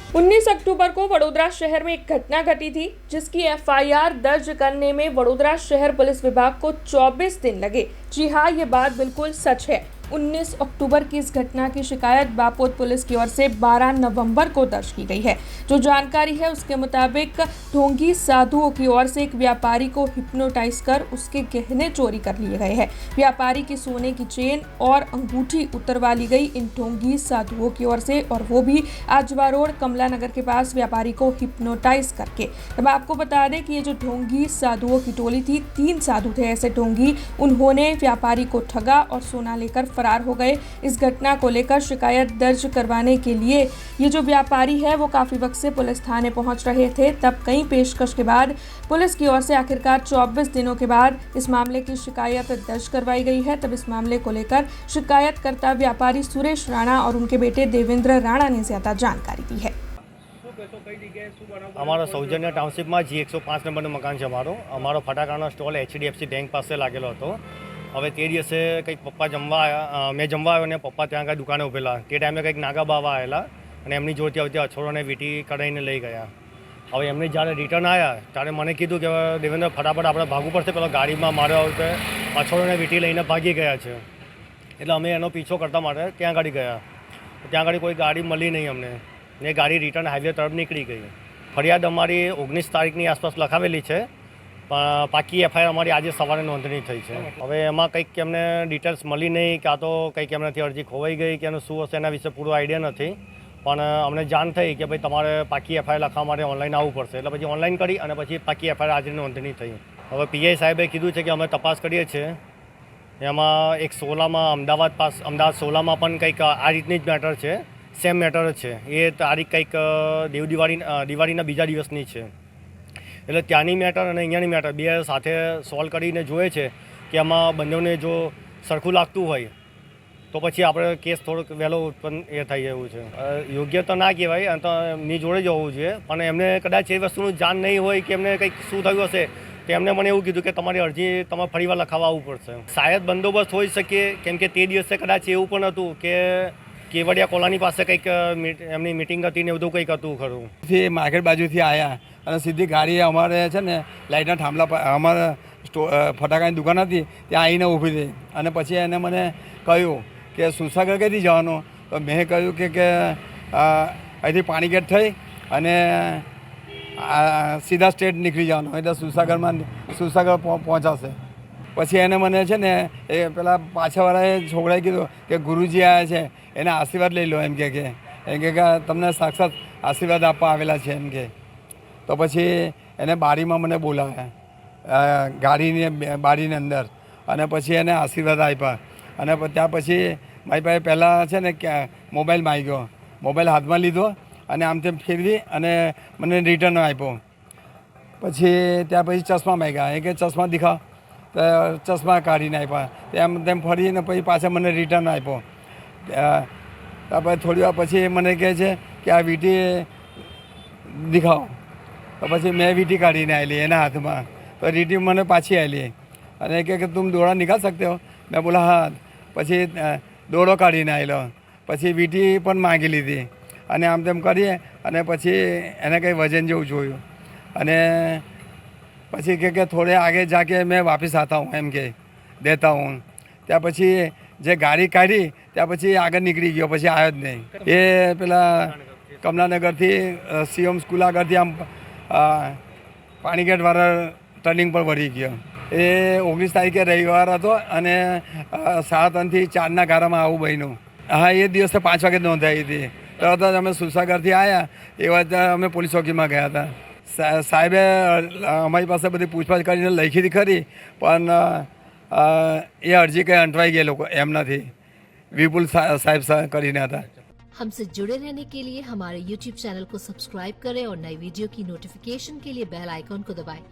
19 अक्टूबर को वडोदरा शहर में एक घटना घटी थी जिसकी एफआईआर दर्ज करने में वडोदरा शहर पुलिस विभाग को 24 दिन लगे। जी हाँ, ये बात बिल्कुल सच है। 19 अक्टूबर की इस घटना की शिकायत बापोद पुलिस की ओर से 12 नवंबर को दर्ज की गई है। जो जानकारी है उसके मुताबिक ढोंगी साधुओं की ओर से एक व्यापारी को हिप्नोटाइज कर उसके गहने चोरी कर लिए गए हैं। व्यापारी की सोने की चेन और अंगूठी उतरवा ली गई इन ढोंगी साधुओं की ओर से, और वो भी आजवा रोड कमला नगर के पास व्यापारी को हिप्नोटाइज करके। अब आपको बता दें कि ये जो ढोंगी साधुओं की टोली थी, 3 साधु थे ऐसे ढोंगी, उन्होंने व्यापारी को ठगा और सोना लेकर फरार हो गए। इस घटना को लेकर शिकायत दर्ज करवाने के लिए ये जो व्यापारी है वो काफी वक्त से पुलिस थाने पहुंच रहे थे। तब कई पेशकश के बाद पुलिस की ओर से आखिरकार 24 दिनों के बाद इस मामले की शिकायत दर्ज करवाई गई है। तब इस मामले को लेकर शिकायतकर्ता व्यापारी सुरेश राणा और उनके बेटे देवेंद्र राणा ने ज्यादा जानकारी दी है। અમારો સૌજન્ય ટાઉનશીપમાં G105 નંબરનું મકાન છે અમારો ફટાકડાનો સ્ટોલ HDFC બેંક પાસે લાગેલો હતો। હવે તે દિવસે કંઈક પપ્પા જમવા આવ્યા, મેં જમવા આવ્યો ને પપ્પા ત્યાં આગળ દુકાને ઊભેલા। તે ટાઈમે કંઈક નાગા બાવા આવેલા અને એમની જોડતી આવતી અછોડોને વીંટી કઢાઈને લઈ ગયા। હવે એમને જ્યારે રિટર્ન આવ્યા ત્યારે મને કીધું કે દેવેન્દ્ર ફટાફટ આપણે ભાગવું પડશે, પેલો ગાડીમાં માર્યો આવશે, અછોડોને વીંટી લઈને ભાગી ગયા છે। એટલે અમે એનો પીછો કરતા માટે ત્યાં આગળ ગયા। ત્યાં આગળ કોઈ ગાડી મળી નહીં અમને ને ગાડી રિટર્ન હાઈવે તરફ નીકળી ગઈ। ફરિયાદ અમારી 19 તારીખની આસપાસ લખાવેલી છે, પણ પાકી એફઆઈઆર અમારી આજે સવારે નોંધણી થઈ છે। હવે એમાં કંઈક એમને ડિટેલ્સ મળી નહીં, કાં તો કંઈક એમનાથી અરજી ખોવાઈ ગઈ કે એનું શું હશે એના વિશે પૂરો આઈડિયા નથી। પણ અમને જાણ થઈ કે ભાઈ તમારે પાકી એફઆઈઆર લખવા માટે ઓનલાઈન આવવું પડશે, એટલે પછી ઓનલાઈન કરી અને પછી પાકી એફઆઈઆર આજે નોંધણી થઈ। હવે પીઆઈ સાહેબે કીધું છે કે અમે તપાસ કરીએ છીએ। એમાં એક 16માં અમદાવાદ 16માં પણ કંઈક આ રીતની જ મેટર છે, સેમ મેટર જ છે। એ તારીખ કંઈક દિવાળીના બીજા દિવસની છે। એટલે ત્યાંની મેટર અને અહીંયાની મેટર બે સાથે સોલ્વ કરીને જોઈએ છે કે આમાં બંનેને જો સરખું લાગતું હોય તો પછી આપણે કેસ થોડોક વહેલો ઉત્પન્ન એ થઈ એવું છે। યોગ્ય તો ના કહેવાય, તો એમની જોડે જ હોવું જોઈએ, પણ એમને કદાચ એ વસ્તુનું જાણ નહીં હોય કે એમને કંઈક શું થયું હશે તો એમને મને એવું કીધું કે તમારી અરજી તમારે ફરીવાર લખાવવા આવવું પડશે। શાયદ બંદોબસ્ત હોઈ શકે, કેમ કે તે દિવસે કદાચ એવું પણ હતું કે કેવડિયા કોલાની પાસે કંઈક એમની મિટિંગ હતી ને બધું કંઈક હતું ખરું। માર્કેટ બાજુથી આવ્યા અને સીધી ગાડી અમારે છે ને લાઇટના થાંભલા પર અમારે ફટાકડાની દુકાન હતી ત્યાં આવીને ઊભી હતી। અને પછી એને મને કહ્યું કે સુસાગર કઈથી જવાનું, તો મેં કહ્યું કે અહીંથી પાણીગેટ થઈ અને સીધા સ્ટેટ નીકળી જવાનું, એટલે સુસાગર પહોંચાશે। પછી એને મને છે ને એ પેલા પાછળવાળાએ છોકરાએ કીધું કે ગુરુજી આવ્યા છે, એના આશીર્વાદ લઈ લો એમ કે તમને સાક્ષાત આશીર્વાદ આપવા આવેલા છે એમ કે। તો પછી એને બારીમાં મને બોલાવ્યા, બારીની અંદર, અને પછી એને આશીર્વાદ આપ્યા। અને ત્યાં પછી મારી પાસે પહેલાં છે ને મોબાઈલ માંગ્યો, મોબાઈલ હાથમાં લીધો અને આમ તેમ ફેરવી અને મને રિટર્ન આપ્યો। પછી ત્યાં પછી ચશ્મા માંગ્યા, એ કે ચશ્મા દેખાવ, તો ચશ્મા કાઢીને આપ્યા, તેમ તેમ ફરીને પછી પાછા મને રિટર્ન આપ્યો। પછી થોડી વાર પછી મને કહે છે કે આ વીંટી દેખાવો, તો પછી મેં વીંટી કાઢીને આવેલી એના હાથમાં, તો વીંટી મને પાછી આવેલી અને કે તુમ દોડા નિકાલ सकते हो, મેં બોલા હા। પછી દોડો કાઢીને આવેલો, પછી વીંટી પણ માંગી લીધી અને આમ તેમ કરીએ અને પછી એને કંઈ વજન જેવું જોયું અને પછી કે થોડે આગે જાકે मैं वापस आता हूँ એમ કે દેતા હું। ત્યાં પછી જે ગાડી કાઢી ત્યાં પછી આગળ નીકળી ગયો, પછી આવ્યો જ નહીં। એ પેલા કમલાનગરથી CM સ્કૂલ આગળથી આમ પાણીગેટવાળા ટર્નિંગ પર વળી ગયો। એ 19 તારીખે રવિવાર હતો અને 3:30 થી 4ના ગાળામાં આવું બન્યું। હા, એ દિવસે 5 વાગે નોંધાઈ હતી। તરત જ અમે સુસાગરથી આવ્યા, એ વખતે અમે પોલીસ ચોકીમાં ગયા હતા। સાહેબે અમારી પાસે બધી પૂછપાછ કરીને લખી હતી ખરી, પણ એ અરજી કંઈ અંટવાઈ ગઈ લોકો એમનાથી, વિપુલ સાહેબ કરીને હતા। हमसे जुड़े रहने के लिए हमारे YouTube चैनल को सब्सक्राइब करें और नई वीडियो की नोटिफिकेशन के लिए बेल आइकॉन को दबाएं।